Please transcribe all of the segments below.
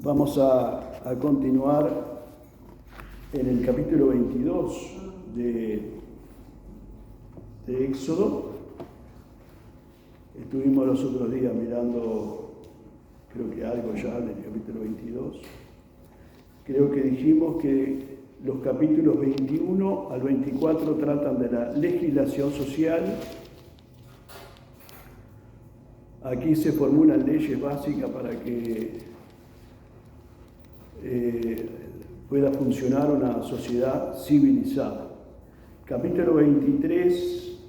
Vamos a continuar en el capítulo 22 de Éxodo. Estuvimos los otros días mirando, creo que algo ya del capítulo 22. Creo que dijimos que los capítulos 21 al 24 tratan de la legislación social. Aquí se formulan leyes básicas para que pueda funcionar una sociedad civilizada. Capítulo 23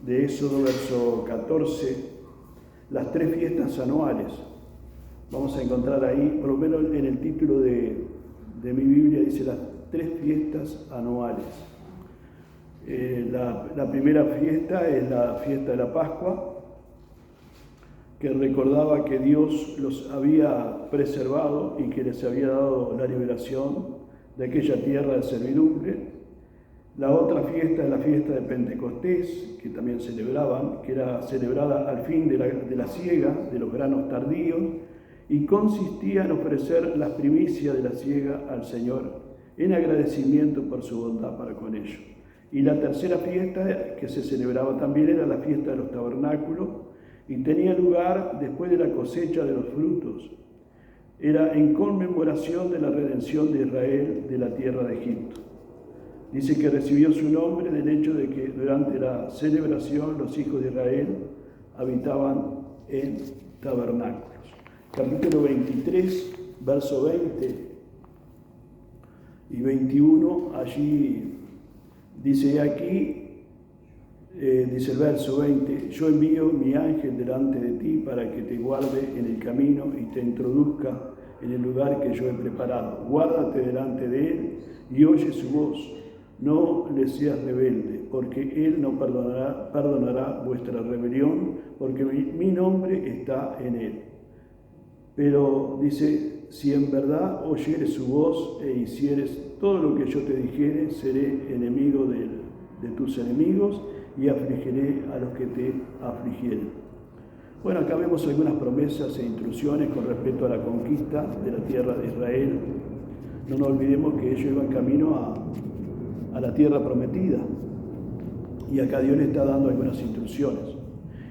de Éxodo, verso 14, las 3 fiestas anuales. Vamos a encontrar ahí, por lo menos en el título de mi Biblia, dice las 3 fiestas anuales. La primera fiesta es la fiesta de la Pascua, que recordaba que Dios los había preservado y que les había dado la liberación de aquella tierra de servidumbre. La otra fiesta es la fiesta de Pentecostés, que también celebraban, que era celebrada al fin de la siega de los granos tardíos, y consistía en ofrecer las primicias de la siega al Señor en agradecimiento por su bondad para con ellos. Y la tercera fiesta que se celebraba también era la fiesta de los tabernáculos, y tenía lugar después de la cosecha de los frutos. Era en conmemoración de la redención de Israel de la tierra de Egipto. Dice que recibió su nombre del hecho de que durante la celebración los hijos de Israel habitaban en tabernáculos. Capítulo 23, verso 20 y 21, allí dice aquí, dice el verso 20, yo envío mi ángel delante de ti para que te guarde en el camino y te introduzca en el lugar que yo he preparado. Guárdate delante de él y oye su voz. No le seas rebelde, porque él no perdonará vuestra rebelión, porque mi nombre está en él. Pero dice, si en verdad oyeres su voz e hicieres todo lo que yo te dijere, seré enemigo de tus enemigos y afligiré a los que te afligieren. Bueno, acá vemos algunas promesas e instrucciones con respecto a la conquista de la tierra de Israel. No nos olvidemos que ellos iban camino a la tierra prometida, y acá Dios le está dando algunas instrucciones.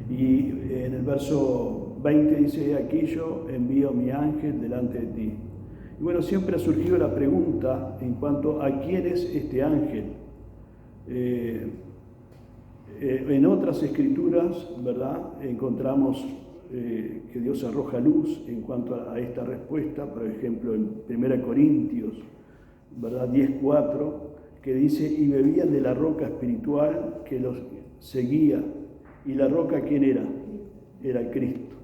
Y en el verso 20 dice, aquí yo envío mi ángel delante de ti. Y bueno, siempre ha surgido la pregunta en cuanto a quién es este ángel. En otras escrituras, ¿verdad?, encontramos que Dios arroja luz en cuanto a esta respuesta. Por ejemplo, en 1 Corintios, ¿verdad?, 10:4, que dice, y bebían de la roca espiritual que los seguía. ¿Y la roca quién era? Era Cristo.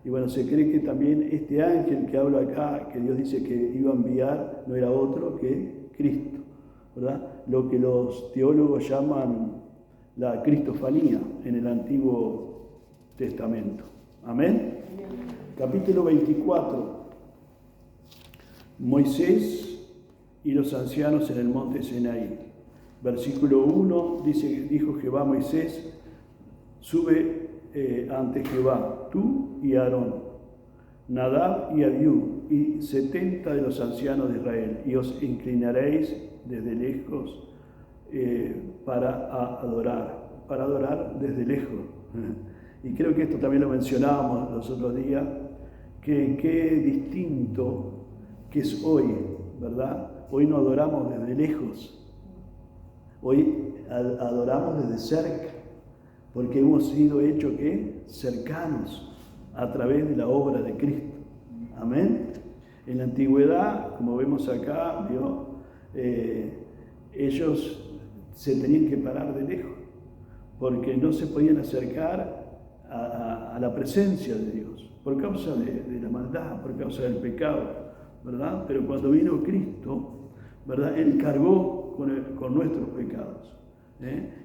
Y bueno, se cree que también este ángel que habla acá, que Dios dice que iba a enviar, no era otro que Cristo, ¿verdad? Lo que los teólogos llaman la cristofanía en el Antiguo Testamento. Amén. Capítulo 24. Moisés y los ancianos en el monte Sinaí. Versículo 1 dice, dijo Jehová a Moisés, sube ante Jehová, tú y Aarón, Nadab y Abiú, y 70 de los ancianos de Israel, y os inclinaréis desde lejos para adorar desde lejos. Y creo que esto también lo mencionábamos los otros días, que qué distinto que es hoy, ¿verdad? Hoy no adoramos desde lejos, hoy adoramos desde cerca, porque hemos sido hechos ¿qué? Cercanos a través de la obra de Cristo. Amén. En la antigüedad, como vemos acá, ellos se tenían que parar de lejos, porque no se podían acercar a la presencia de Dios, por causa de la maldad, por causa del pecado, ¿verdad? Pero cuando vino Cristo, ¿verdad?, Él cargó con nuestros pecados.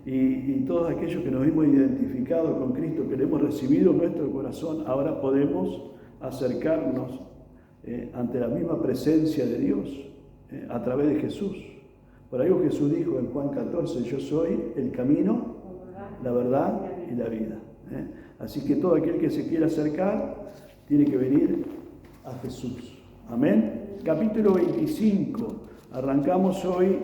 Y todos aquellos que nos hemos identificado con Cristo, que le hemos recibido en nuestro corazón, ahora podemos acercarnos ante la misma presencia de Dios a través de Jesús. Por algo Jesús dijo en Juan 14, yo soy el camino, la verdad y la vida. Así que todo aquel que se quiera acercar tiene que venir a Jesús. Amén. Capítulo 25. Arrancamos hoy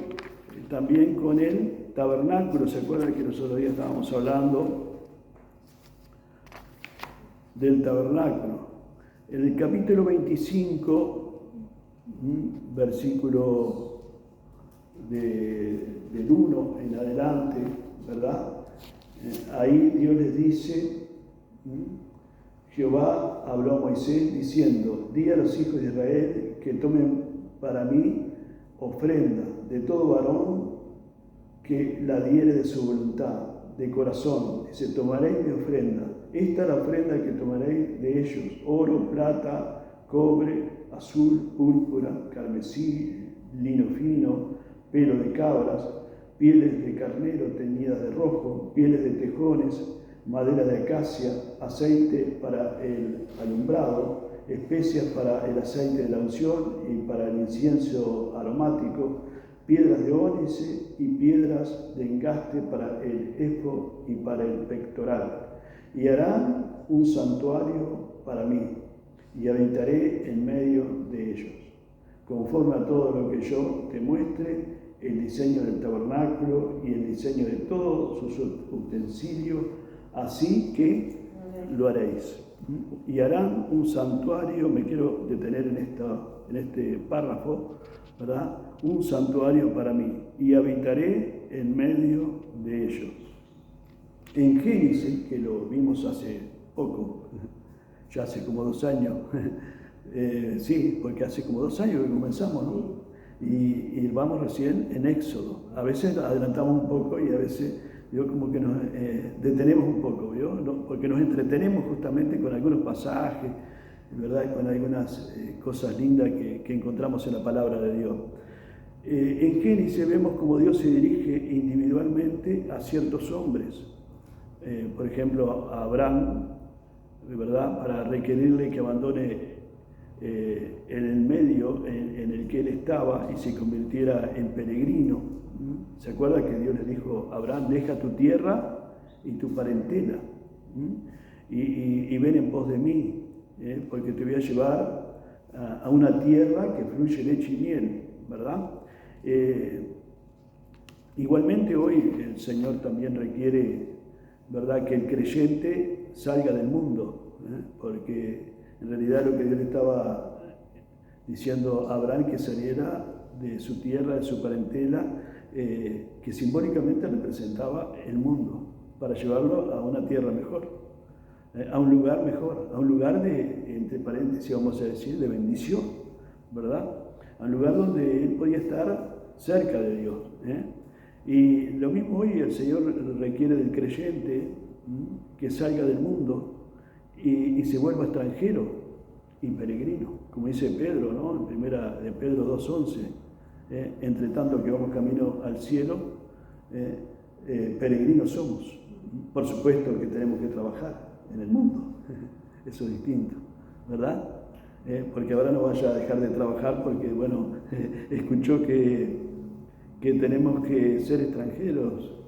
también con el tabernáculo. ¿Se acuerdan que los otros días estábamos hablando del tabernáculo? En el capítulo 25, versículo del 1 en adelante, ¿verdad? Ahí Dios les dice, Jehová habló a Moisés diciendo, di a los hijos de Israel que tomen para mí ofrenda de todo varón que la diere de su voluntad, de corazón. Dice, tomaréis mi ofrenda. Esta es la ofrenda que tomaréis de ellos, oro, plata, cobre, azul, púrpura, carmesí, lino fino, pelo de cabras, pieles de carnero teñidas de rojo, pieles de tejones, madera de acacia, aceite para el alumbrado, especias para el aceite de la unción y para el incienso aromático, piedras de ónice y piedras de engaste para el efod y para el pectoral. Y harán un santuario para mí, y habitaré en medio de ellos. Conforme a todo lo que yo te muestre, el diseño del tabernáculo y el diseño de todos sus utensilios, así que lo haréis. Y harán un santuario, me quiero detener en este párrafo, ¿verdad? Un santuario para mí, y habitaré en medio de ellos. En Génesis, que lo vimos hace poco, ya hace como 2 años, sí, porque hace como 2 años que comenzamos, ¿no? Y vamos recién en Éxodo. A veces adelantamos un poco y a veces como que nos detenemos un poco, ¿vio? ¿No? Porque nos entretenemos justamente con algunos pasajes, ¿verdad? Con algunas cosas lindas que encontramos en la palabra de Dios. En Génesis vemos cómo Dios se dirige individualmente a ciertos hombres. Por ejemplo, a Abraham, ¿verdad? Para requerirle que abandone en el medio en el que él estaba y se convirtiera en peregrino. ¿Se acuerda que Dios le dijo a Abraham, deja tu tierra y tu parentela y ven en pos de mí, porque te voy a llevar a una tierra que fluye leche y miel, ¿verdad? Igualmente hoy el Señor también requiere, ¿verdad?, que el creyente salga del mundo, porque en realidad lo que Dios le estaba diciendo a Abraham, que saliera de su tierra, de su parentela, que simbólicamente representaba el mundo, para llevarlo a una tierra mejor, a un lugar mejor, a un lugar de, entre paréntesis vamos a decir, de bendición, ¿verdad? A un lugar donde él podía estar cerca de Dios. Y lo mismo hoy el Señor requiere del creyente, que salga del mundo y se vuelva extranjero y peregrino, como dice Pedro, ¿no? En primera de Pedro 2:11, entre tanto que vamos camino al cielo, peregrinos somos. Por supuesto que tenemos que trabajar en el mundo, eso es distinto, ¿verdad? Porque ahora no vaya a dejar de trabajar porque, bueno, escuchó que tenemos que ser extranjeros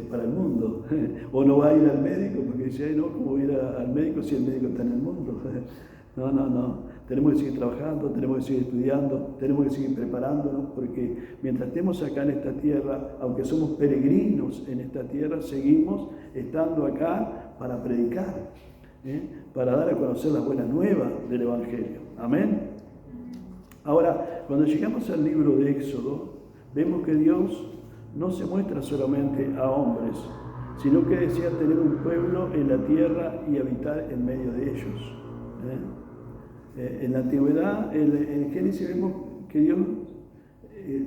para el mundo, o no va a ir al médico porque dice, ay no, ¿cómo voy a ir al médico si el médico está en el mundo? No, tenemos que seguir trabajando, tenemos que seguir estudiando, tenemos que seguir preparándonos, porque mientras estemos acá en esta tierra, aunque somos peregrinos en esta tierra, seguimos estando acá para predicar, para dar a conocer las buenas nuevas del Evangelio. Amén. Ahora, cuando llegamos al libro de Éxodo, vemos que Dios no se muestra solamente a hombres, sino que desea tener un pueblo en la tierra y habitar en medio de ellos. En la antigüedad, en Génesis vemos que Dios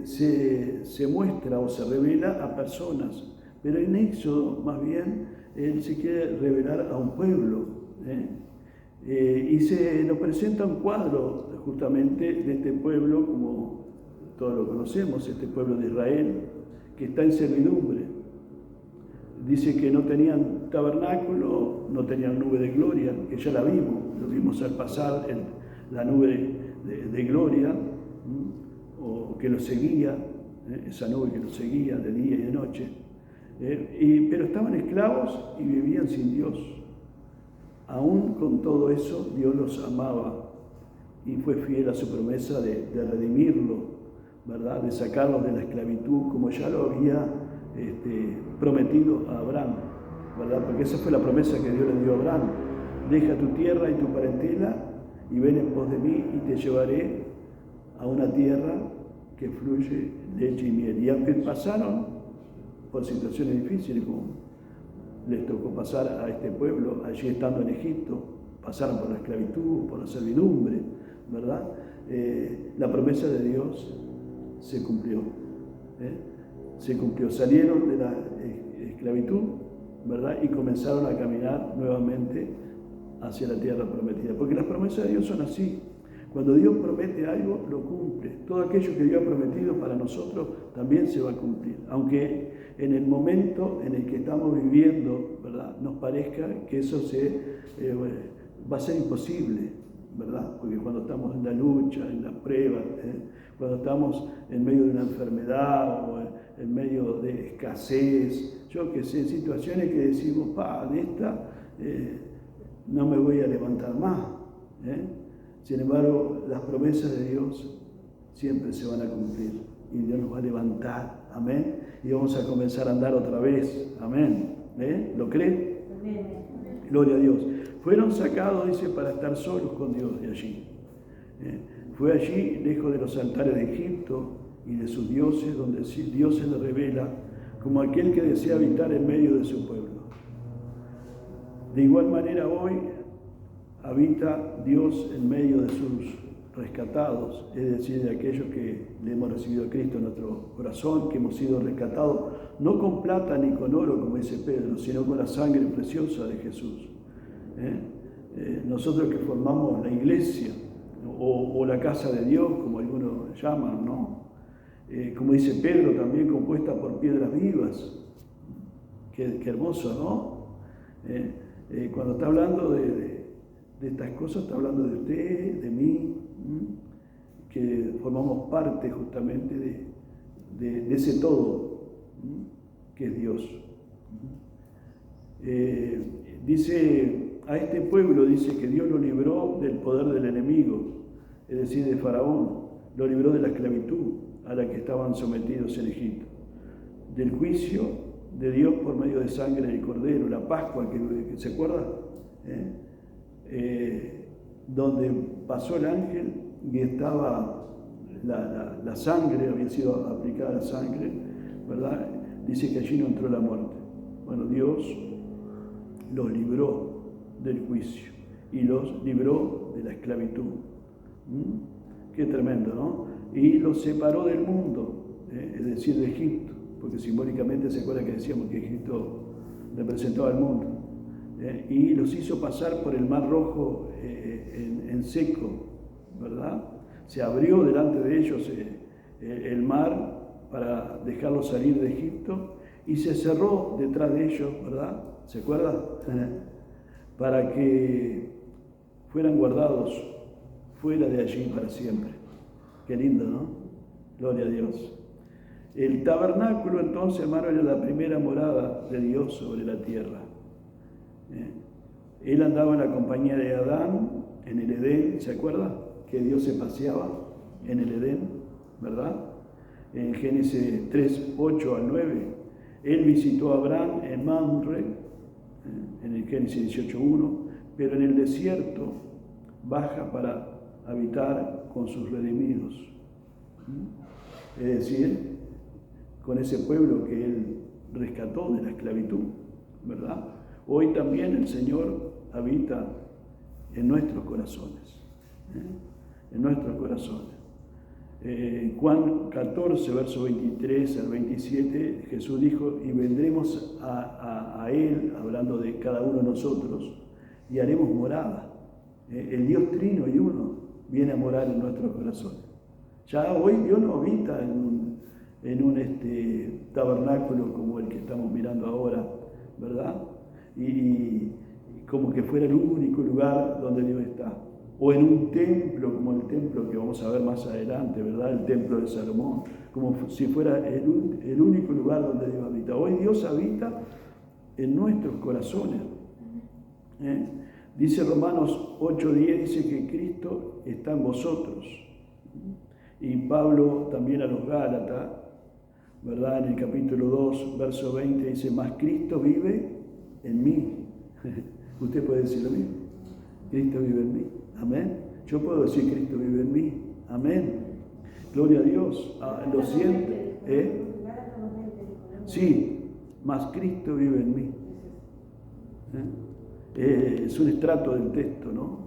se muestra o se revela a personas, pero en Éxodo más bien Él se quiere revelar a un pueblo. Y se nos presenta un cuadro justamente de este pueblo, como todos lo conocemos, este pueblo de Israel, que está en servidumbre. Dice que no tenían tabernáculo, no tenían nube de gloria, que ya la vimos, lo vimos al pasar la nube de gloria, o que los seguía, esa nube que los seguía de día y de noche. Pero estaban esclavos y vivían sin Dios. Aún con todo eso, Dios los amaba y fue fiel a su promesa de redimirlo, ¿verdad? De sacarlo de la esclavitud, como ya lo había prometido a Abraham, ¿verdad? Porque esa fue la promesa que Dios le dio a Abraham. Deja tu tierra y tu parentela y ven en pos de mí y te llevaré a una tierra que fluye leche y miel. Y aunque pasaron por situaciones difíciles, como les tocó pasar a este pueblo allí estando en Egipto, pasaron por la esclavitud, por la servidumbre, ¿verdad? La promesa de Dios se cumplió. Se cumplió. Salieron de la esclavitud, ¿verdad? Y comenzaron a caminar nuevamente hacia la tierra prometida. Porque las promesas de Dios son así. Cuando Dios promete algo, lo cumple. Todo aquello que Dios ha prometido para nosotros también se va a cumplir. Aunque en el momento en el que estamos viviendo, ¿verdad?, nos parezca que eso va a ser imposible, ¿verdad? Porque cuando estamos en la lucha, en la prueba, cuando estamos en medio de una enfermedad o en medio de escasez, yo que sé, situaciones que decimos, de esta no me voy a levantar más. Sin embargo, las promesas de Dios siempre se van a cumplir y Dios nos va a levantar, amén, y vamos a comenzar a andar otra vez, amén. ¿Lo creen? Amén. Gloria a Dios. Fueron sacados, dice, para estar solos con Dios de allí. Fue allí, lejos de los altares de Egipto y de sus dioses, donde Dios se le revela como aquel que desea habitar en medio de su pueblo. De igual manera hoy habita Dios en medio de sus rescatados, es decir, de aquellos que le hemos recibido a Cristo en nuestro corazón, que hemos sido rescatados, no con plata ni con oro, como dice Pedro, sino con la sangre preciosa de Jesús. Nosotros que formamos la iglesia, o la casa de Dios, como algunos llaman, ¿no? Como dice Pedro, también compuesta por piedras vivas. Qué hermoso, ¿no? Cuando está hablando de estas cosas, está hablando de usted, de mí, que formamos parte justamente de ese todo, que es Dios. Dice, a este pueblo dice que Dios lo libró del poder del enemigo, es decir, de Faraón, lo libró de la esclavitud a la que estaban sometidos en Egipto, del juicio de Dios por medio de sangre del Cordero, la Pascua, que ¿se acuerda? Donde pasó el ángel y estaba la sangre, había sido aplicada la sangre, ¿verdad? Dice que allí no entró la muerte. Bueno, Dios los libró del juicio y los libró de la esclavitud. Qué tremendo, ¿no? Y los separó del mundo, es decir, de Egipto, porque simbólicamente se acuerda que decíamos que Egipto representaba al mundo. Y los hizo pasar por el Mar Rojo en seco, ¿verdad? Se abrió delante de ellos el mar para dejarlos salir de Egipto y se cerró detrás de ellos, ¿verdad? ¿Se acuerda? Para que fueran guardados fuera de allí para siempre. Qué lindo, ¿no? Gloria a Dios. El tabernáculo, entonces, hermano, era la primera morada de Dios sobre la tierra. Él andaba en la compañía de Adán en el Edén, ¿se acuerda? Que Dios se paseaba en el Edén, ¿verdad? En Génesis 3, 8 al 9. Él visitó a Abraham en Mamre, en el Génesis 18, 1, pero en el desierto baja para habitar con sus redimidos. Es decir, con ese pueblo que Él rescató de la esclavitud, ¿verdad? Hoy también el Señor habita en nuestros corazones, en nuestros corazones. Juan 14, verso 23 al 27, Jesús dijo, y vendremos a Él, hablando de cada uno de nosotros, y haremos morada. El Dios trino y uno viene a morar en nuestros corazones. Ya hoy Dios no habita en un tabernáculo como el que estamos mirando ahora, ¿verdad? Y como que fuera el único lugar donde Dios está. O en un templo, como el templo que vamos a ver más adelante, ¿verdad? El templo de Salomón, como si fuera el único lugar donde Dios habita. Hoy Dios habita en nuestros corazones. Dice Romanos 8:10, dice que Cristo está en vosotros. Y Pablo también a los Gálatas, ¿verdad? En el capítulo 2, verso 20, dice, mas Cristo vive en mí. Usted puede decir lo mismo. Cristo vive en mí. Amén. Yo puedo decir Cristo vive en mí. Amén. Gloria a Dios. Lo siento. Sí, mas Cristo vive en mí. Es un extracto del texto, ¿no?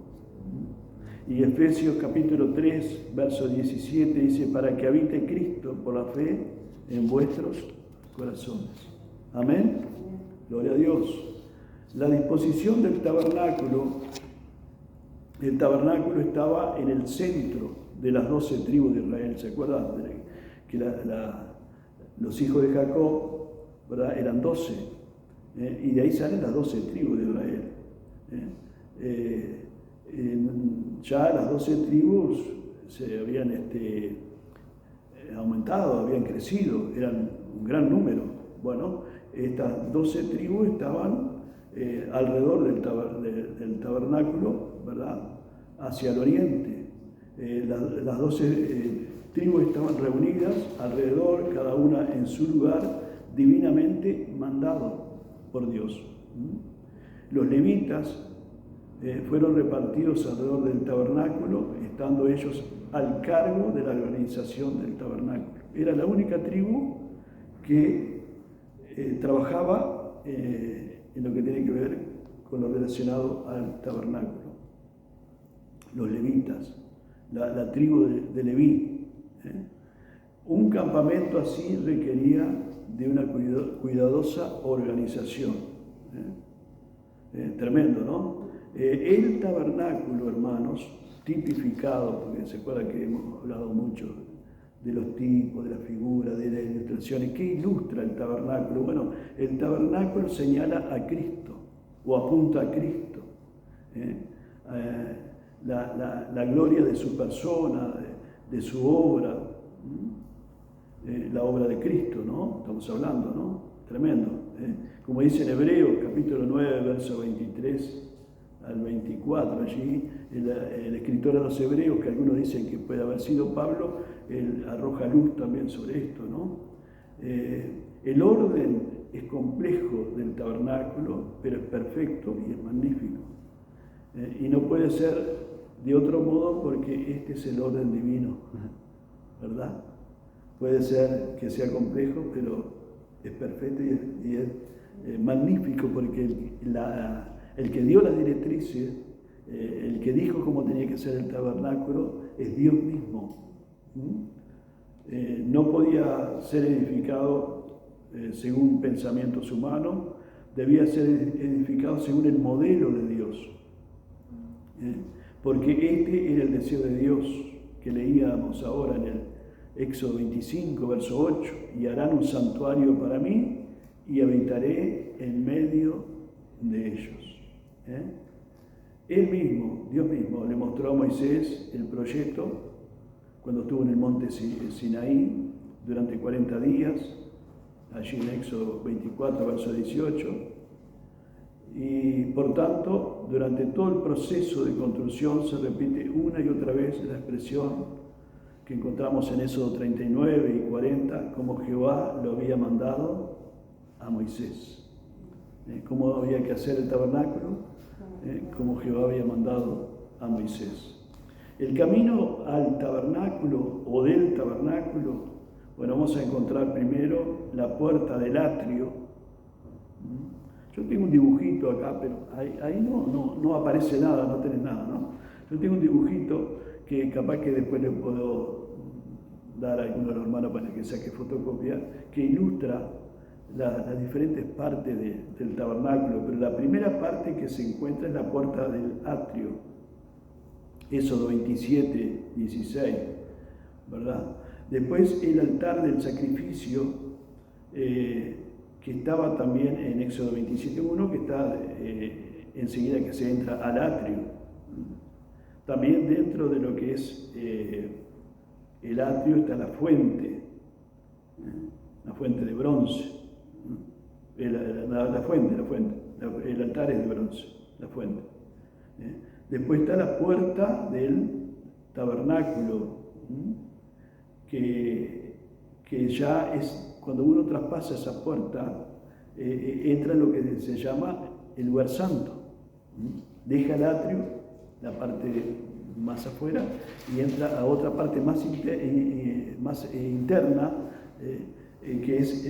Y Efesios capítulo 3, verso 17 dice, para que habite Cristo por la fe en vuestros corazones. Amén. Gloria a Dios. La disposición del tabernáculo, el tabernáculo estaba en el centro de las 12 tribus de Israel. ¿Se acuerdan? Que los hijos de Jacob, ¿verdad? Eran 12. Y de ahí salen las 12 tribus de Israel. Ya las 12 tribus se habían aumentado, habían crecido, eran un gran número. Bueno, estas 12 tribus estaban alrededor del tabernáculo, ¿verdad? Hacia el oriente. Las 12 tribus estaban reunidas alrededor, cada una en su lugar, divinamente mandado por Dios. Los levitas fueron repartidos alrededor del tabernáculo, estando ellos al cargo de la organización del tabernáculo. Era la única tribu que trabajaba en lo que tiene que ver con lo relacionado al tabernáculo. Los levitas, la tribu de Leví. Un campamento así requería de una cuidadosa organización. Tremendo, ¿no? El tabernáculo, hermanos, tipificado, porque se acuerdan que hemos hablado mucho de los tipos, de las figuras, de las ilustraciones. ¿Qué ilustra el tabernáculo? Bueno, el tabernáculo señala a Cristo o apunta a Cristo. La gloria de su persona, de su obra, la obra de Cristo, ¿no? Estamos hablando, ¿no? Tremendo. Como dice en Hebreos, capítulo 9, verso 23 al 24, allí el escritor de los Hebreos, que algunos dicen que puede haber sido Pablo, él arroja luz también sobre esto, ¿no? El orden es complejo del tabernáculo, pero es perfecto y es magnífico. Y no puede ser de otro modo porque este es el orden divino, ¿verdad? Puede ser que sea complejo, pero es perfecto y es magnífico porque el que dio las directrices, el que dijo cómo tenía que ser el tabernáculo, es Dios mismo. No podía ser edificado según pensamientos humanos, debía ser edificado según el modelo de Dios. Porque este era el deseo de Dios que leíamos ahora en el Éxodo 25, verso 8, y harán un santuario para mí y habitaré en medio de ellos. Él mismo, Dios mismo, le mostró a Moisés el proyecto cuando estuvo en el monte Sinaí durante 40 días, allí en Éxodo 24, verso 18, y por tanto, durante todo el proceso de construcción se repite una y otra vez la expresión que encontramos en Éxodo 39 y 40, como Jehová lo había mandado a Moisés. Cómo había que hacer el tabernáculo, como Jehová había mandado a Moisés. El camino al tabernáculo o del tabernáculo, bueno, vamos a encontrar primero la puerta del atrio. Yo tengo un dibujito acá, pero ahí no aparece nada, no tenés nada, ¿no? Yo tengo un dibujito que capaz que después le puedo dar a alguno de los hermanos para que saque fotocopia, que ilustra las diferentes partes del tabernáculo, pero la primera parte que se encuentra es la puerta del atrio, Éxodo 27, 16, ¿verdad? Después el altar del sacrificio, que estaba también en Éxodo 27:1, que está enseguida que se entra al atrio. También dentro de lo que es el atrio está la fuente de bronce. La fuente, el altar es de bronce, la fuente. Después está la puerta del tabernáculo, que ya es, cuando uno traspasa esa puerta, entra en lo que se llama el lugar santo. Deja el atrio, la parte más afuera, y entra a otra parte más interna, que es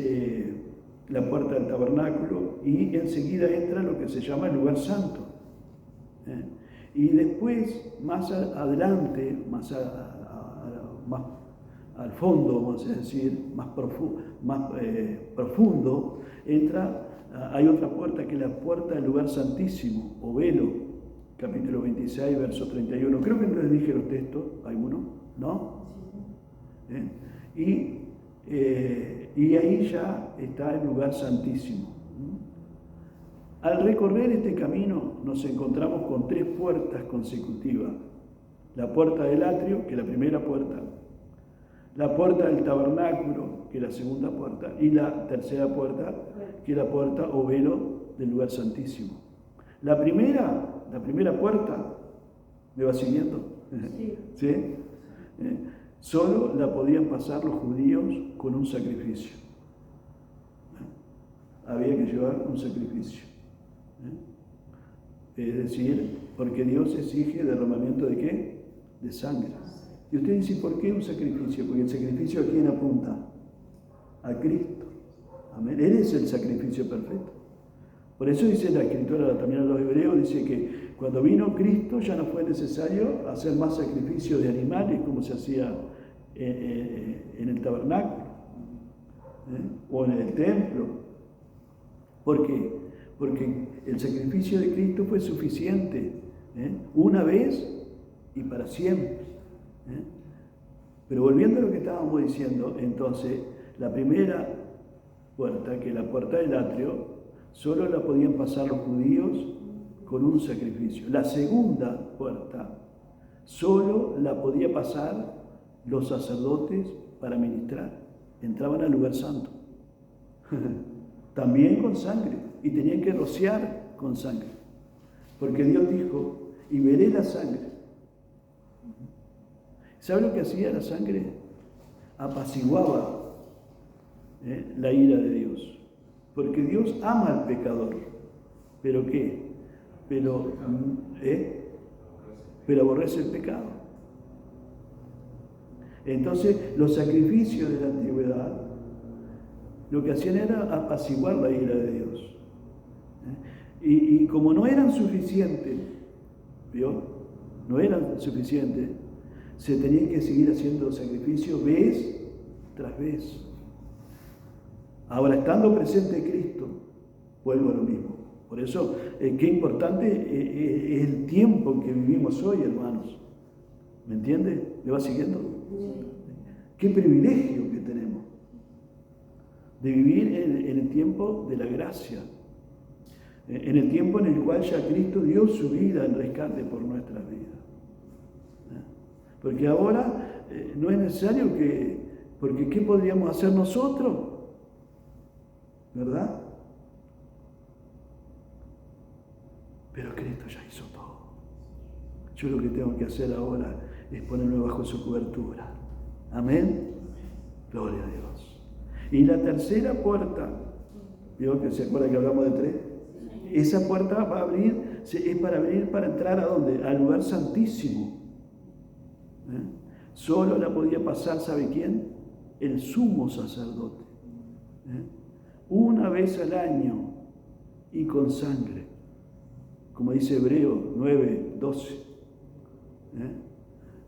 la puerta del tabernáculo, y enseguida entra lo que se llama el lugar santo. Y después, más adelante, más al fondo, vamos a decir, más profundo, hay otra puerta que es la puerta del lugar santísimo, o velo, capítulo 26, verso 31. Creo que no les dije los textos, ¿alguno? ¿No? Y ahí ya está el lugar santísimo. Al recorrer este camino nos encontramos con 3 puertas consecutivas. La puerta del atrio, que es la primera puerta, la puerta del tabernáculo, que es la segunda puerta, y la tercera puerta, que es la puerta o velo del lugar santísimo. La primera puerta, ¿me va siguiendo? Sí. ¿Sí? Solo la podían pasar los judíos con un sacrificio. Había que llevar un sacrificio. Es decir, porque Dios exige derramamiento ¿de qué? De sangre. Y usted dice, ¿por qué un sacrificio? Porque el sacrificio ¿a quién apunta? A Cristo. Amén. Él es el sacrificio perfecto. Por eso dice la escritura también a los hebreos, dice que cuando vino Cristo ya no fue necesario hacer más sacrificios de animales como se hacía en el tabernáculo o en el templo. ¿Por qué? Porque el sacrificio de Cristo fue suficiente, una vez y para siempre. Pero volviendo a lo que estábamos diciendo, entonces, la primera puerta, que es la puerta del atrio, solo la podían pasar los judíos con un sacrificio. La segunda puerta, solo la podía pasar los sacerdotes para ministrar. Entraban al lugar santo. También con sangre. Y tenían que rociar con sangre. Porque Dios dijo, y veré la sangre. ¿Sabe lo que hacía la sangre? Apaciguaba la ira de Dios. Porque Dios ama al pecador. ¿Pero qué? Pero aborrece el pecado. Entonces, los sacrificios de la antigüedad lo que hacían era apaciguar la ira de Dios. Y como no eran suficientes, ¿vio? No eran suficientes, se tenían que seguir haciendo sacrificios vez tras vez. Ahora, estando presente Cristo, vuelvo a lo mismo. Por eso, qué importante es el tiempo en que vivimos hoy, hermanos. ¿Me entiende? ¿Me va siguiendo? Qué privilegio que tenemos de vivir en el tiempo de la gracia, en el tiempo en el cual ya Cristo dio su vida en rescate por nuestras vidas. Porque ahora no es necesario porque ¿qué podríamos hacer nosotros? ¿Verdad? Pero Cristo ya hizo todo. Yo lo que tengo que hacer ahora es ponerme bajo su cobertura. Amén. Gloria a Dios. Y la tercera puerta, ¿vio que se acuerda que hablamos de 3? Esa puerta va a abrir, es para abrir, para entrar ¿a dónde? Al lugar santísimo. Solo la podía pasar, ¿sabe quién? El sumo sacerdote. Una vez al año y con sangre. Como dice Hebreo 9:12.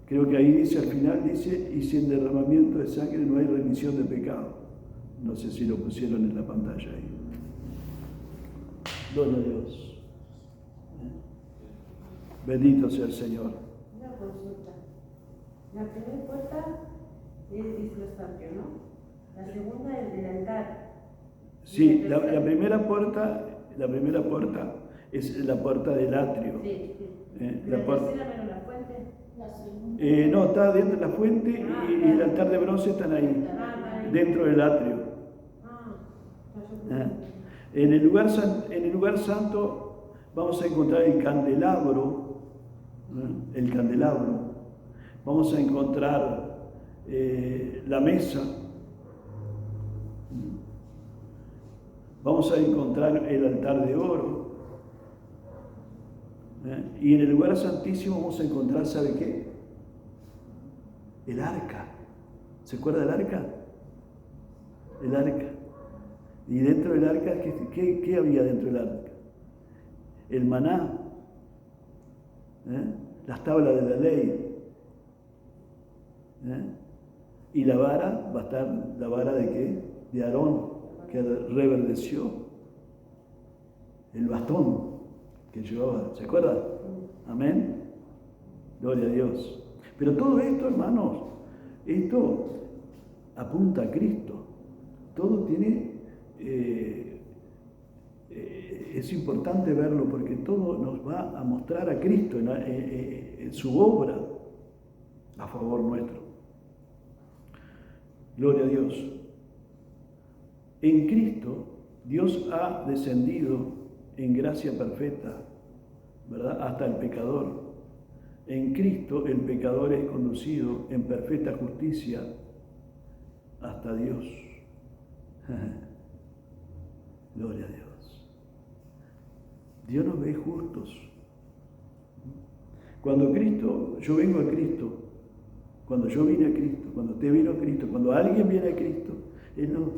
Creo que ahí dice, al final dice, y sin derramamiento de sangre no hay remisión de pecado. No sé si lo pusieron en la pantalla ahí. Gloria a Dios. Bendito sea el Señor. Una consulta. La primera puerta es los santos, ¿no? La segunda es del altar. Sí, la primera puerta es la puerta del atrio. Sí, sí. La tercera menos la fuente. No, está dentro de la fuente y el altar de bronce están ahí, dentro del atrio. En el lugar santo vamos a encontrar el candelabro el candelabro. Vamos a encontrar la mesa. Vamos a encontrar el altar de oro. Y en el lugar santísimo vamos a encontrar, ¿sabe qué? El arca. ¿Se acuerda del arca? El arca. Y dentro del arca, ¿qué había dentro del arca? El maná, las tablas de la ley. Y la vara, va a estar la vara de ¿qué? De Aarón, que reverdeció. El bastón que llevaba, ¿se acuerda? Amén. Gloria a Dios. Pero todo esto, hermanos, esto apunta a Cristo. Todo tiene, es importante verlo porque todo nos va a mostrar a Cristo en su obra a favor nuestro. Gloria a Dios. En Cristo, Dios ha descendido en gracia perfecta, ¿verdad? Hasta el pecador. En Cristo el pecador es conducido en perfecta justicia hasta Dios. Gloria a Dios. Dios nos ve justos. Cuando Cristo, yo vengo a Cristo, cuando yo vine a Cristo, cuando usted vino a Cristo, cuando alguien viene a Cristo, Él nos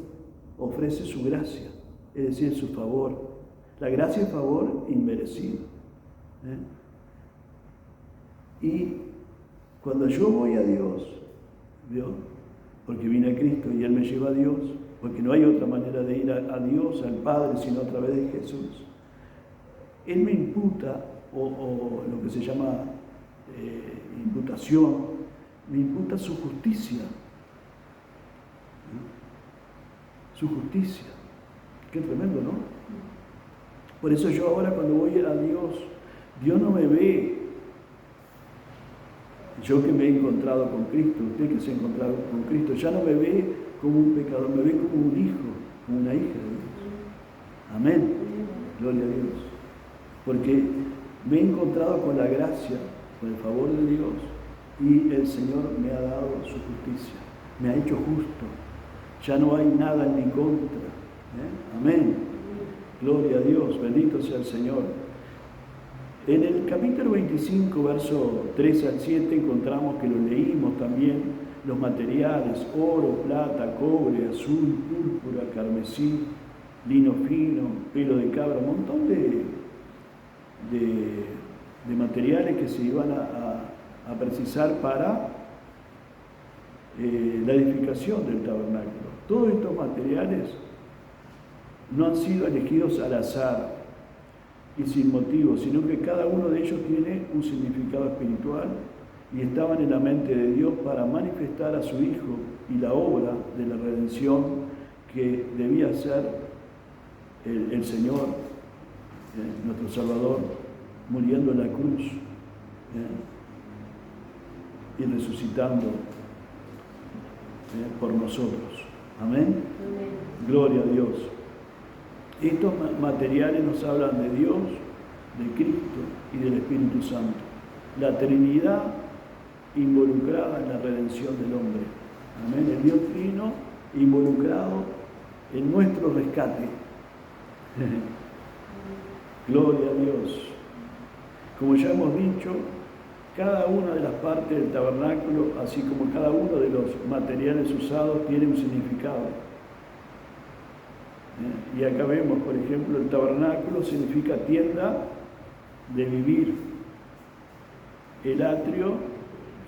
ofrece su gracia, es decir, su favor. La gracia es favor inmerecido. Y cuando yo voy a Dios, ¿vio? Porque vine a Cristo y Él me lleva a Dios, porque no hay otra manera de ir a Dios, al Padre, sino a través de Jesús. Él me imputa, o lo que se llama imputación, me imputa su justicia. Su justicia. Qué tremendo, ¿no? Por eso yo ahora cuando voy a Dios, Dios no me ve, yo que me he encontrado con Cristo, usted que se ha encontrado con Cristo, ya no me ve como un pecador, me ve como un hijo, como una hija de Dios. Amén. Gloria a Dios. Porque me he encontrado con la gracia, con el favor de Dios, y el Señor me ha dado su justicia, me ha hecho justo. Ya no hay nada en mi contra. Amén. Gloria a Dios, bendito sea el Señor. En el capítulo 25, verso 3 al 7, encontramos que lo leímos también, los materiales, oro, plata, cobre, azul, púrpura, carmesí, lino fino, pelo de cabra, un montón de materiales que se iban a precisar para la edificación del tabernáculo. Todos estos materiales no han sido elegidos al azar y sin motivo, sino que cada uno de ellos tiene un significado espiritual y estaban en la mente de Dios para manifestar a su Hijo y la obra de la redención que debía hacer el Señor, nuestro Salvador, muriendo en la cruz y resucitando por nosotros. Amén. Amén. Gloria a Dios. Estos materiales nos hablan de Dios, de Cristo y del Espíritu Santo. La Trinidad involucrada en la redención del hombre. Amén. El Dios Trino involucrado en nuestro rescate. Gloria a Dios. Como ya hemos dicho, cada una de las partes del tabernáculo, así como cada uno de los materiales usados, tiene un significado. Y acá vemos, por ejemplo, el tabernáculo significa tienda de vivir. El atrio,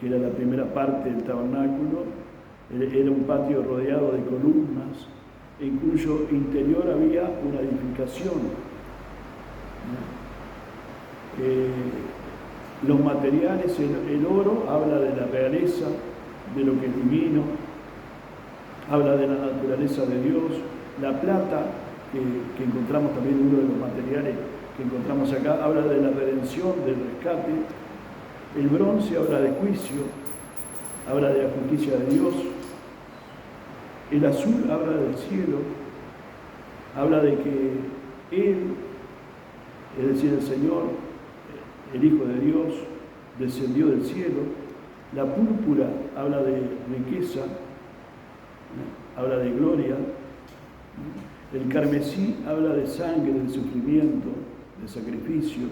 que era la primera parte del tabernáculo, era un patio rodeado de columnas, en cuyo interior había una edificación. Los materiales, el oro habla de la realeza, de lo que es divino, habla de la naturaleza de Dios. La plata, que encontramos también uno de los materiales que encontramos acá, habla de la redención, del rescate. El bronce habla de juicio, habla de la justicia de Dios. El azul habla del cielo, habla de que Él, es decir, el Señor, el Hijo de Dios, descendió del cielo. La púrpura habla de riqueza, habla de gloria. El carmesí habla de sangre, de sufrimiento, de sacrificio.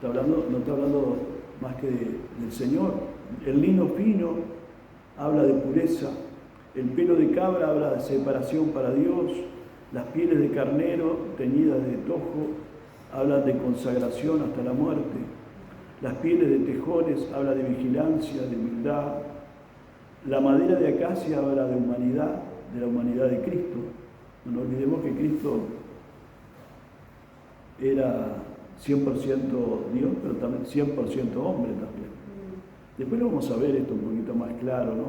No está hablando más que del Señor. El lino fino habla de pureza. El pelo de cabra habla de separación para Dios. Las pieles de carnero teñidas de tojo hablan de consagración hasta la muerte. Las pieles de tejones habla de vigilancia, de humildad. La madera de acacia habla de humanidad, de la humanidad de Cristo. No olvidemos que Cristo era 100% Dios, pero también 100% hombre también. Después lo vamos a ver esto un poquito más claro, ¿no?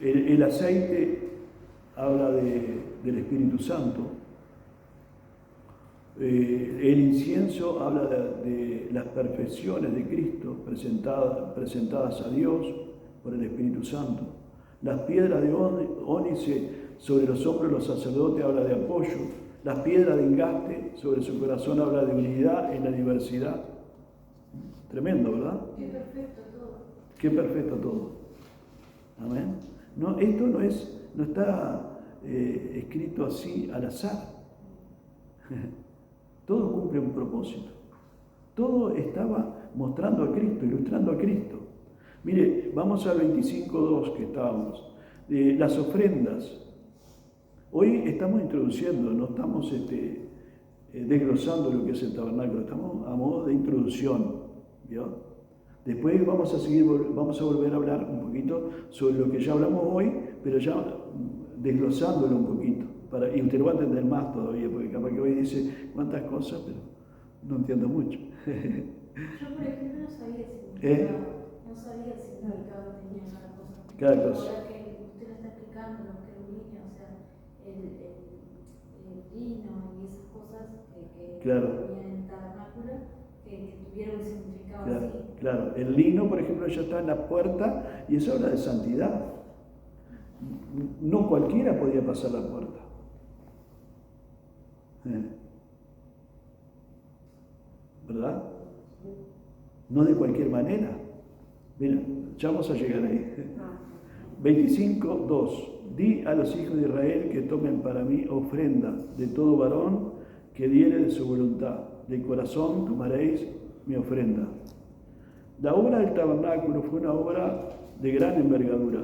El aceite habla del Espíritu Santo. El incienso habla de las perfecciones de Cristo presentadas a Dios por el Espíritu Santo. Las piedras de ónice sobre los hombros de los sacerdotes habla de apoyo. Las piedras de engaste sobre su corazón habla de unidad en la diversidad. Tremendo, ¿verdad? Qué perfecto todo. Qué perfecto todo. Amén. No, esto no está escrito así al azar. Todo cumple un propósito. Todo estaba mostrando a Cristo, ilustrando a Cristo. Mire, vamos al 25.2 que estábamos. Las ofrendas. Hoy estamos introduciendo, no estamos desglosando lo que es el tabernáculo, estamos a modo de introducción. ¿Vio? Después vamos a volver a hablar un poquito sobre lo que ya hablamos hoy, pero ya desglosándolo un poquito. Y usted lo va a entender más todavía, porque capaz que hoy dice cuántas cosas, pero no entiendo mucho. Yo, por ejemplo, no sabía el significado. No sabía el significado que tenía cada cosa. Cada cosa. Ahora que usted lo está explicando, los querubines, o sea, el lino y esas cosas que claro. venían en el tabernáculo, que tuvieron un significado Claro, así. claro. El lino, por ejemplo, ya está en la puerta y eso habla de santidad. No cualquiera podía pasar la puerta. ¿Verdad? No de cualquier manera. Miren, ya vamos a llegar ahí. 25.2. Di a los hijos de Israel que tomen para mí ofrenda de todo varón que diere de su voluntad. De corazón tomaréis mi ofrenda. La obra del tabernáculo fue una obra de gran envergadura.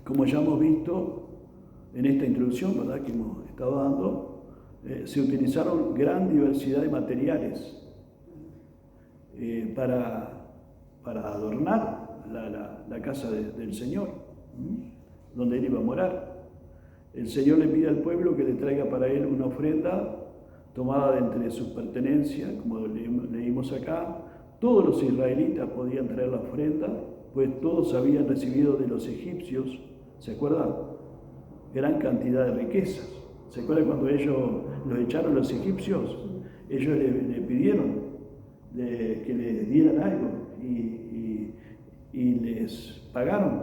Como ya hemos visto en esta introducción, ¿verdad?, que hemos estado dando, se utilizaron gran diversidad de materiales para adornar la casa del Señor, donde Él iba a morar. El Señor le pide al pueblo que le traiga para Él una ofrenda tomada de entre sus pertenencias, como leímos acá. Todos los israelitas podían traer la ofrenda, pues todos habían recibido de los egipcios, ¿se acuerdan? Gran cantidad de riquezas. ¿Se acuerdan cuando ellos los echaron los egipcios? Ellos le pidieron que les dieran algo y les pagaron,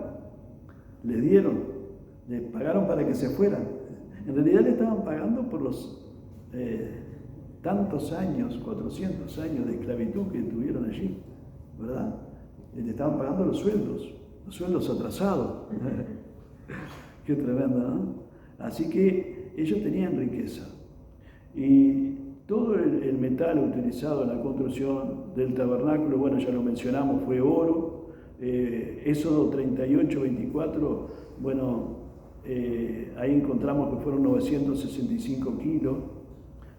les pagaron para que se fueran. En realidad le estaban pagando por los tantos años, 400 años de esclavitud que tuvieron allí, ¿verdad? Le estaban pagando los sueldos atrasados. Qué tremendo, ¿no? Así que ellos tenían riqueza. Y todo el metal utilizado en la construcción del tabernáculo, bueno, ya lo mencionamos, fue oro. Éxodo 38-24, bueno, ahí encontramos que fueron 965 kilos.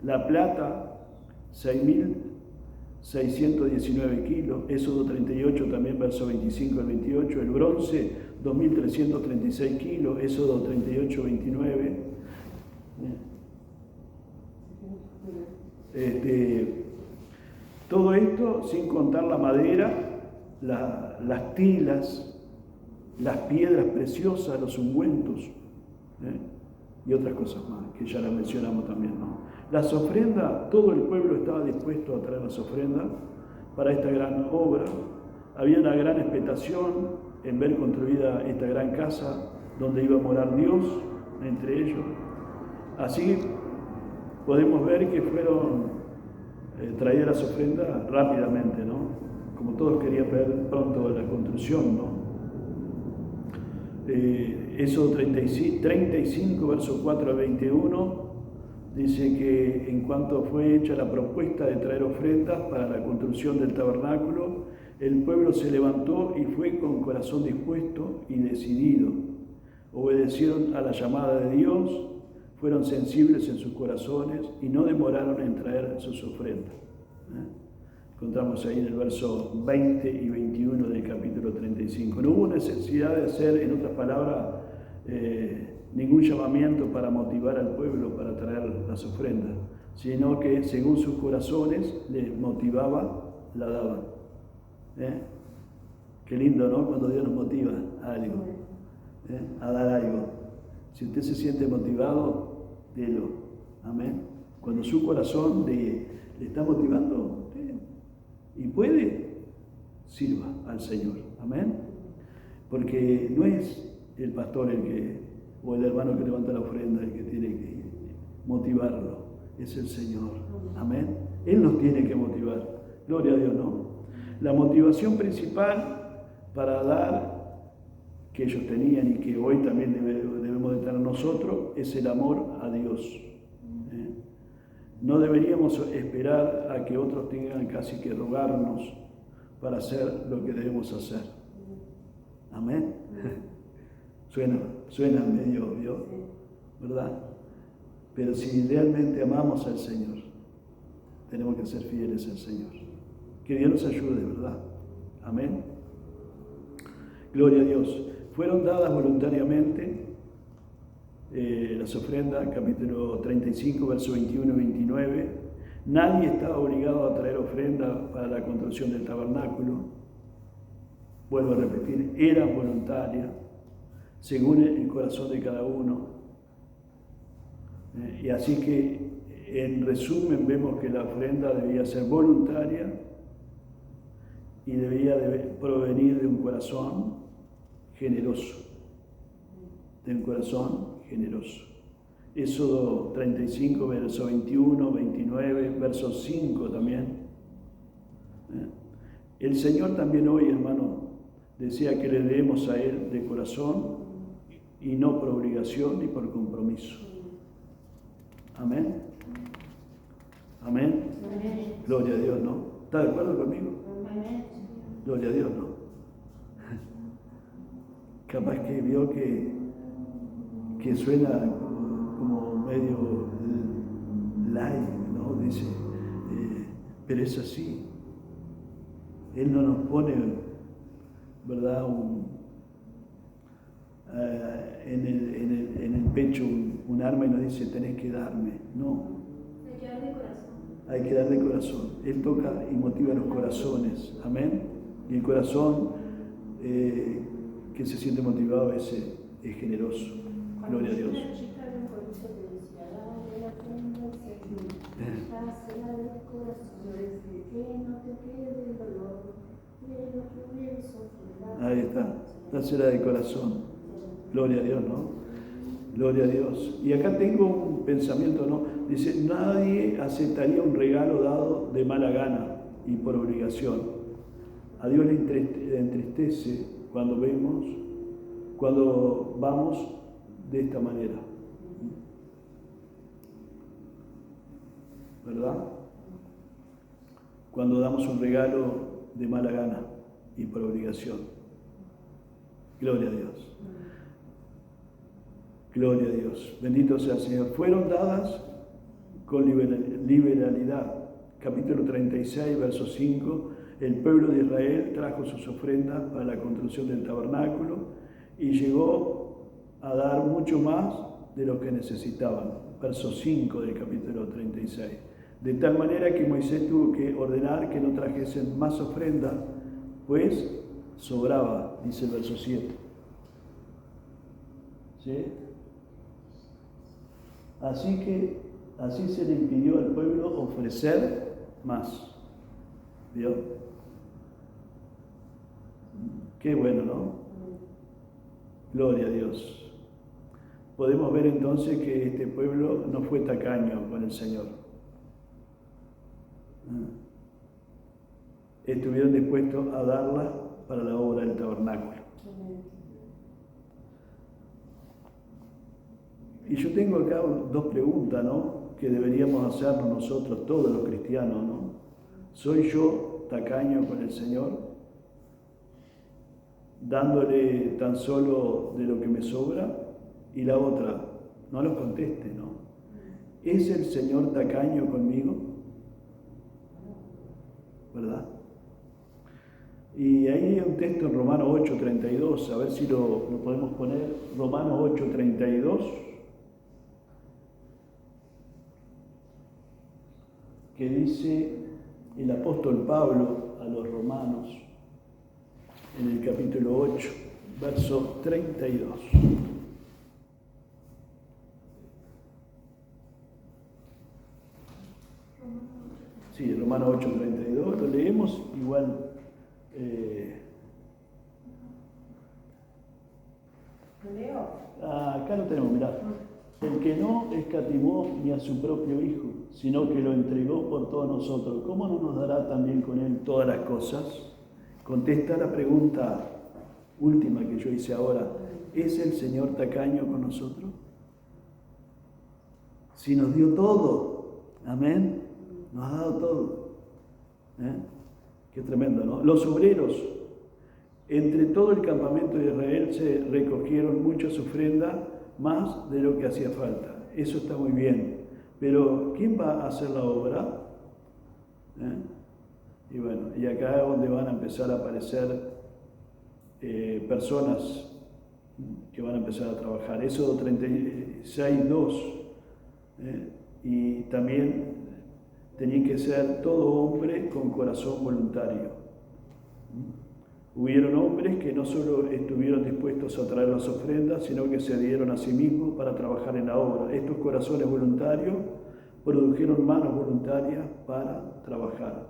La plata, 6.619 kilos. Éxodo 38 también, verso 25 al 28. El bronce, 2.336 kilos. Éxodo 38-29. Todo esto sin contar la madera, las tilas, las piedras preciosas, los ungüentos, y otras cosas más que ya las mencionamos también, ¿no? Las ofrendas, todo el pueblo estaba dispuesto a traer las ofrendas para esta gran obra. Había una gran expectación en ver construida esta gran casa donde iba a morar Dios entre ellos. Así podemos ver que fueron traía las ofrendas rápidamente, ¿no? Como todos querían ver pronto la construcción, ¿no? Éxodo 35, versos 4 a 21, dice que en cuanto fue hecha la propuesta de traer ofrendas para la construcción del tabernáculo, el pueblo se levantó y fue con corazón dispuesto y decidido. Obedecieron a la llamada de Dios, fueron sensibles en sus corazones y no demoraron en traer sus ofrendas. Encontramos ahí en el verso 20 y 21 del capítulo 35. No hubo necesidad de hacer, en otras palabras, ningún llamamiento para motivar al pueblo para traer las ofrendas, sino que según sus corazones les motivaba, la daban. Qué lindo, ¿no? Cuando Dios nos motiva a algo, a dar algo. Si usted se siente motivado, délo. Amén. Cuando su corazón le está motivando y puede, sirva al Señor. Amén. Porque no es el pastor o el hermano que levanta la ofrenda el que tiene que motivarlo, es el Señor. Amén. Él nos tiene que motivar. Gloria a Dios, ¿no? La motivación principal para dar, que ellos tenían y que hoy también debemos de tener nosotros, es el amor a Dios. No deberíamos esperar a que otros tengan casi que rogarnos para hacer lo que debemos hacer. Amén. Suena medio obvio, ¿verdad? Pero si realmente amamos al Señor, tenemos que ser fieles al Señor. Que Dios nos ayude, ¿verdad? Amén. Gloria a Dios. Fueron dadas voluntariamente las ofrendas, capítulo 35, versos 21 y 29. Nadie estaba obligado a traer ofrenda para la construcción del tabernáculo. Vuelvo a repetir, eran voluntarias, según el corazón de cada uno. Y así que, en resumen, vemos que la ofrenda debía ser voluntaria y debía provenir de un corazón generoso. De un corazón generoso. Éxodo 35, verso 21, 29, verso 5 también. El Señor también hoy, hermano, desea que le demos a Él de corazón y no por obligación ni por compromiso. Amén. Amén. Amén. Gloria a Dios, ¿no? ¿Está de acuerdo conmigo? Amén. Gloria a Dios, ¿no? Capaz que vio que suena como medio light, ¿no? Dice, pero es así. Él no nos pone, ¿verdad?, en el pecho un arma y nos dice, tenés que darme. No. Hay que dar de corazón. Hay que dar de corazón. Él toca y motiva los corazones. Amén. Y el corazón que se siente motivado es generoso. Gloria a Dios. Una chica de un colegio te decía, dale la ofrenda al Señor, hazla de corazón, que no te quede el dolor, de lo que hubieras ofrendado. Ahí está. Dásela de corazón. Gloria a Dios, ¿no? Gloria a Dios. Y acá tengo un pensamiento, ¿no? Dice, nadie aceptaría un regalo dado de mala gana y por obligación. A Dios le entristece cuando vamos de esta manera. ¿Verdad? Cuando damos un regalo de mala gana y por obligación. Gloria a Dios. Gloria a Dios. Bendito sea el Señor. Fueron dadas con liberalidad. Capítulo 36, verso 5. El pueblo de Israel trajo sus ofrendas para la construcción del tabernáculo y llegó a dar mucho más de lo que necesitaban. Verso 5 del capítulo 36. De tal manera que Moisés tuvo que ordenar que no trajesen más ofrendas, pues sobraba, dice el verso 7. ¿Sí? Así se le impidió al pueblo ofrecer más. ¿Vio? Qué bueno, ¿no? Gloria a Dios. Podemos ver entonces que este pueblo no fue tacaño con el Señor. estuvieron dispuestos a darla para la obra del tabernáculo. Y yo tengo acá dos preguntas, ¿no?, que deberíamos hacernos nosotros, todos los cristianos, ¿no? ¿Soy yo tacaño con el Señor, dándole tan solo de lo que me sobra? Y la otra, no lo conteste, ¿no? ¿Es el Señor tacaño conmigo? ¿Verdad? Y ahí hay un texto en Romanos 8:32, a ver si lo podemos poner. Romanos 8:32, que dice el apóstol Pablo a los romanos en el capítulo 8, verso 32. Sí, Romanos 8:32, lo leemos igual. Acá lo tenemos, mirá. El que no escatimó ni a su propio Hijo, sino que lo entregó por todos nosotros, ¿cómo no nos dará también con Él todas las cosas? Contesta la pregunta última que yo hice ahora. ¿Es el Señor tacaño con nosotros? Si nos dio todo, amén, nos ha dado todo. Qué tremendo, ¿no? Los obreros, entre todo el campamento de Israel, se recogieron muchas ofrendas, más de lo que hacía falta. Eso está muy bien. Pero, ¿quién va a hacer la obra? Y bueno, y acá es donde van a empezar a aparecer personas que van a empezar a trabajar. Éxodo 36:2. Y también tenía que ser todo hombre con corazón voluntario. Hubieron hombres que no solo estuvieron dispuestos a traer las ofrendas, sino que se dieron a sí mismos para trabajar en la obra. Estos corazones voluntarios produjeron manos voluntarias para trabajar.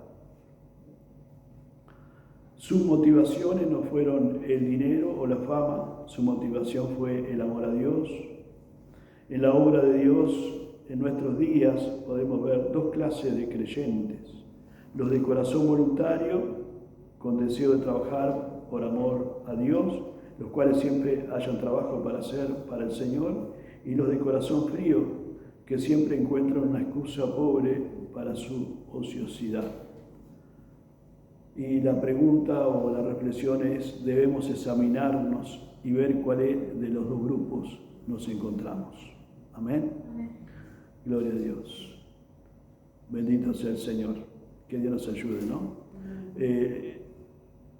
Sus motivaciones no fueron el dinero o la fama, su motivación fue el amor a Dios. En la obra de Dios, en nuestros días, podemos ver dos clases de creyentes: los de corazón voluntario, con deseo de trabajar por amor a Dios, los cuales siempre hayan trabajo para hacer para el Señor, y los de corazón frío, que siempre encuentran una excusa pobre para su ociosidad. Y la pregunta o la reflexión es: debemos examinarnos y ver cuál es de los dos grupos nos encontramos. Amén. Amén. Gloria a Dios. Bendito sea el Señor. Que Dios nos ayude, ¿no?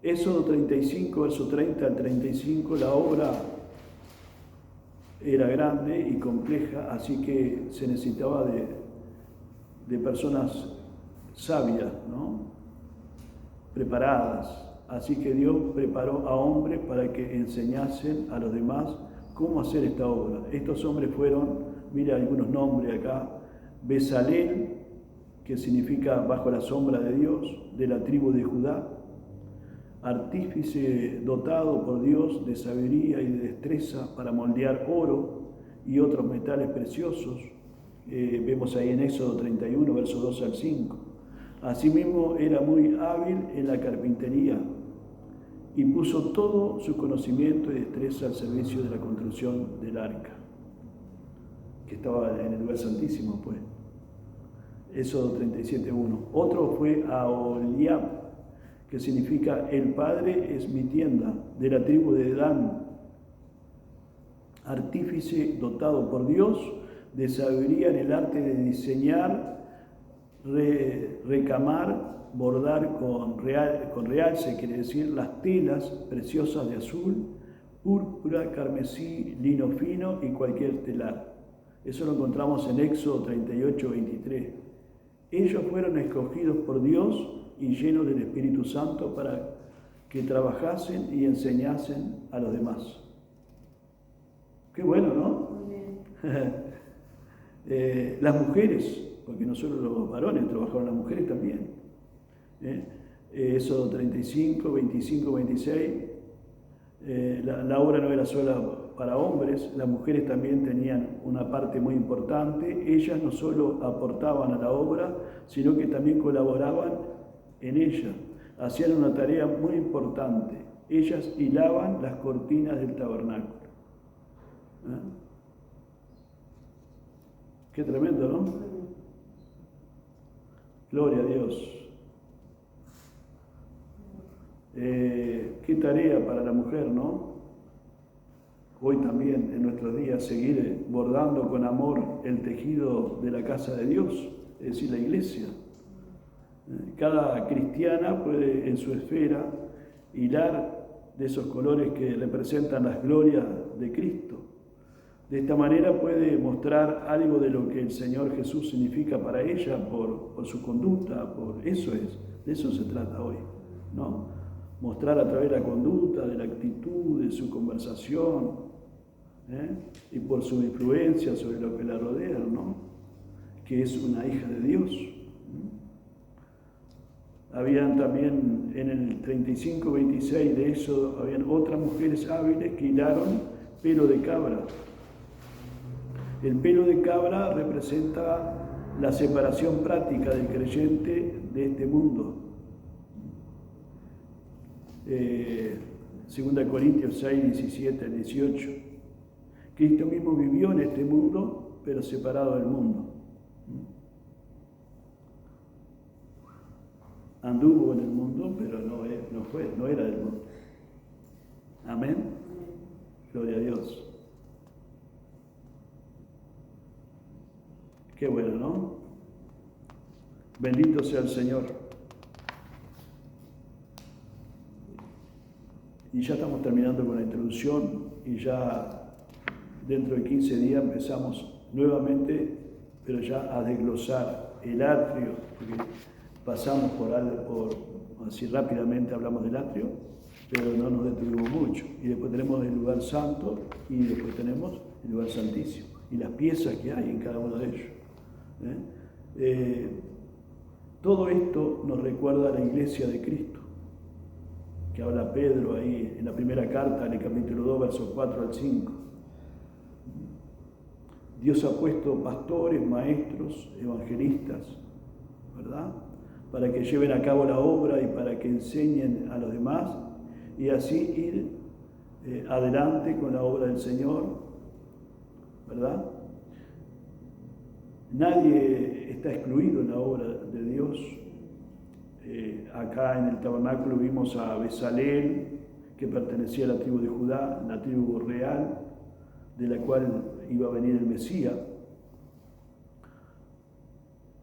Éxodo 35, verso 30 al 35, la obra era grande y compleja, así que se necesitaba de personas sabias, ¿no?, preparadas. Así que Dios preparó a hombres para que enseñasen a los demás cómo hacer esta obra. Estos hombres fueron, mira algunos nombres acá: Bezalel, que significa bajo la sombra de Dios, de la tribu de Judá; artífice dotado por Dios de sabiduría y de destreza para moldear oro y otros metales preciosos. Vemos ahí en Éxodo 31, versos 2 al 5. Asimismo, era muy hábil en la carpintería y puso todo su conocimiento y destreza al servicio de la construcción del arca, que estaba en el lugar santísimo, pues. Éxodo 37:1. Otro fue Aholiab, que significa el Padre es mi tienda, de la tribu de Dan; artífice dotado por Dios de sabiduría en el arte de diseñar, recamar, bordar con realce, quiere decir las telas preciosas de azul, púrpura, carmesí, lino fino y cualquier telar. Eso lo encontramos en Éxodo 38:23. Ellos fueron escogidos por Dios y llenos del Espíritu Santo para que trabajasen y enseñasen a los demás. Qué bueno, ¿no? Las mujeres, porque no solo los varones, trabajaron las mujeres también. Éxodo 35, 25, 26. La obra no era sola para hombres, las mujeres también tenían una parte muy importante. Ellas no solo aportaban a la obra, sino que también colaboraban en ella. Hacían una tarea muy importante. Ellas hilaban las cortinas del tabernáculo. Qué tremendo, ¿no? Gloria a Dios. Qué tarea para la mujer, ¿no? Hoy también, en nuestros días, seguir bordando con amor el tejido de la casa de Dios, es decir, la iglesia. Cada cristiana puede, en su esfera, hilar de esos colores que representan las glorias de Cristo. De esta manera puede mostrar algo de lo que el Señor Jesús significa para ella por su conducta, de eso se trata hoy, ¿no? Mostrar a través de la conducta, de la actitud, de su conversación, y por su influencia sobre lo que la rodea, ¿no? Que es una hija de Dios. Habían también en el 35-26 de Éxodo, habían otras mujeres hábiles que hilaron pelo de cabra. El pelo de cabra representa la separación práctica del creyente de este mundo. 2 Corintios 6, 17 al 18. Cristo mismo vivió en este mundo, pero separado del mundo. Anduvo en el mundo, pero no era del mundo. Amén. Gloria a Dios. Qué bueno, ¿no? Bendito sea el Señor. Y ya estamos terminando con la introducción y ya dentro de 15 días empezamos nuevamente, pero ya a desglosar el atrio, porque pasamos por así rápidamente hablamos del atrio, pero no nos detuvimos mucho. Y después tenemos el lugar santo y después tenemos el lugar santísimo y las piezas que hay en cada uno de ellos. Todo esto nos recuerda a la iglesia de Cristo, que habla Pedro ahí en la primera carta, en el capítulo 2, versos 4 al 5. Dios ha puesto pastores, maestros, evangelistas, ¿verdad? Para que lleven a cabo la obra y para que enseñen a los demás y así ir adelante con la obra del Señor, ¿verdad? Nadie está excluido en la obra de Dios. Acá en el tabernáculo vimos a Bezalel, que pertenecía a la tribu de Judá, la tribu real, de la cual iba a venir el Mesías.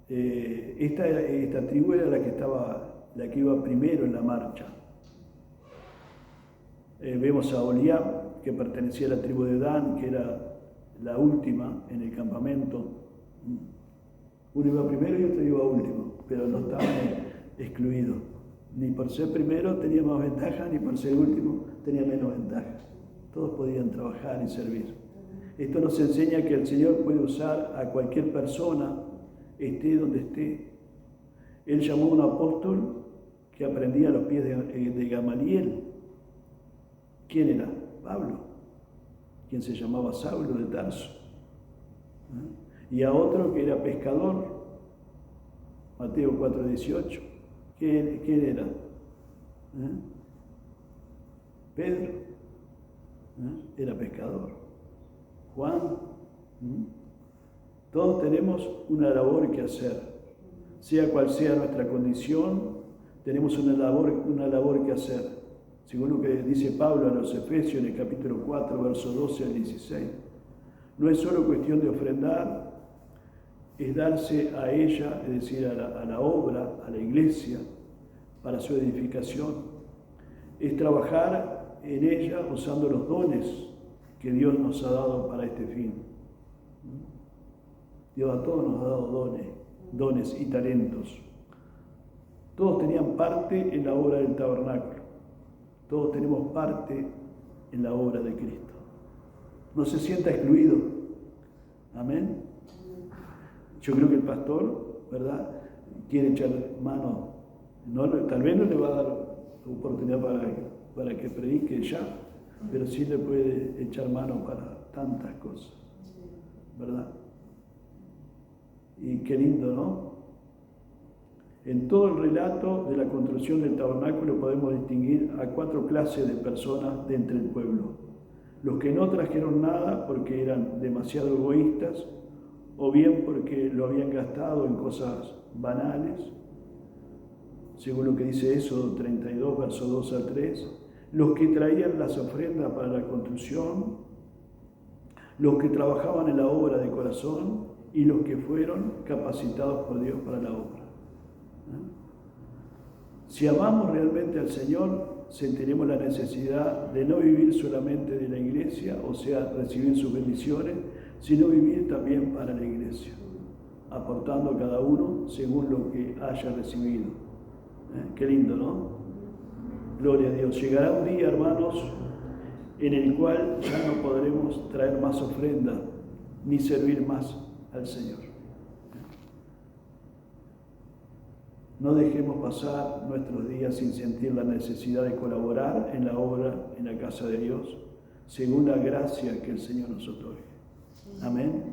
Esta tribu era la que iba primero en la marcha. Vemos a Oliab, que pertenecía a la tribu de Dan, que era la última en el campamento. Uno iba primero y otro iba último, pero no estaban excluidos. Ni por ser primero tenía más ventaja, ni por ser último tenía menos ventaja. Todos podían trabajar y servir. Esto nos enseña que el Señor puede usar a cualquier persona, esté donde esté. Él llamó a un apóstol que aprendía a los pies de Gamaliel. ¿Quién era? Pablo, quien se llamaba Saulo de Tarso. Y a otro que era pescador, Mateo 4:18. ¿Quién era? Pedro, era pescador. Juan. Todos tenemos una labor que hacer. Sea cual sea nuestra condición, tenemos una labor que hacer. Según lo que dice Pablo a los Efesios en el capítulo 4, versos 12 al 16. No es solo cuestión de ofrendar, es darse a ella, es decir, a la obra, a la iglesia, para su edificación. Es trabajar en ella usando los dones que Dios nos ha dado para este fin. Dios a todos nos ha dado dones y talentos. Todos tenían parte en la obra del tabernáculo. Todos tenemos parte en la obra de Cristo. No se sienta excluido. Amén. Yo creo que el pastor, ¿verdad?, quiere echar mano. Tal vez no le va a dar oportunidad para que predique ya, pero sí le puede echar mano para tantas cosas, ¿verdad? Y qué lindo, ¿no? En todo el relato de la construcción del tabernáculo podemos distinguir a 4 clases de personas de entre el pueblo. Los que no trajeron nada porque eran demasiado egoístas, o bien porque lo habían gastado en cosas banales, según lo que dice Éxodo 32, versos 2 al 3, los que traían las ofrendas para la construcción, los que trabajaban en la obra de corazón y los que fueron capacitados por Dios para la obra. Si amamos realmente al Señor, sentiremos la necesidad de no vivir solamente de la iglesia, o sea, recibir sus bendiciones, sino vivir también para la iglesia, aportando cada uno según lo que haya recibido. Qué lindo, ¿no? Gloria a Dios. Llegará un día, hermanos, en el cual ya no podremos traer más ofrenda ni servir más al Señor. No dejemos pasar nuestros días sin sentir la necesidad de colaborar en la obra en la casa de Dios, según la gracia que el Señor nos otorgue. Amén.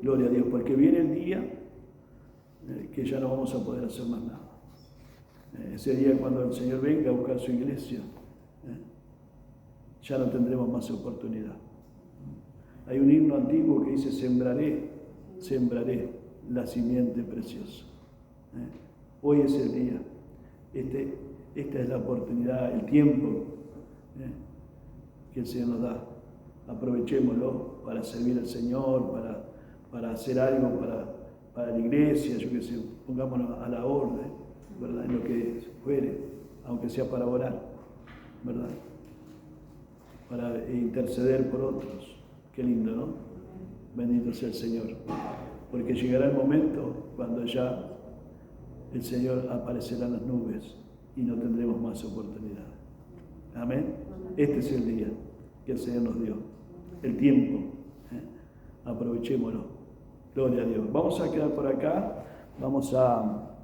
Gloria a Dios, porque viene el día que ya no vamos a poder hacer más nada. Ese día cuando el Señor venga a buscar su iglesia, ya no tendremos más oportunidad. Hay un himno antiguo que dice: sembraré la simiente preciosa. Hoy es el día, esta es la oportunidad, el tiempo que el Señor nos da. Aprovechémoslo para servir al Señor, para hacer algo para la iglesia, yo qué sé, pongámonos a la orden, ¿verdad? En lo que fuere, aunque sea para orar, ¿verdad? Para interceder por otros. Qué lindo, ¿no? Bendito sea el Señor. Porque llegará el momento cuando ya el Señor aparecerá en las nubes y no tendremos más oportunidad. Amén. Este es el día que el Señor nos dio, el tiempo. Aprovechémoslo. Gloria a Dios. Vamos a quedar por acá. Vamos a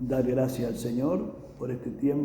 dar gracias al Señor por este tiempo.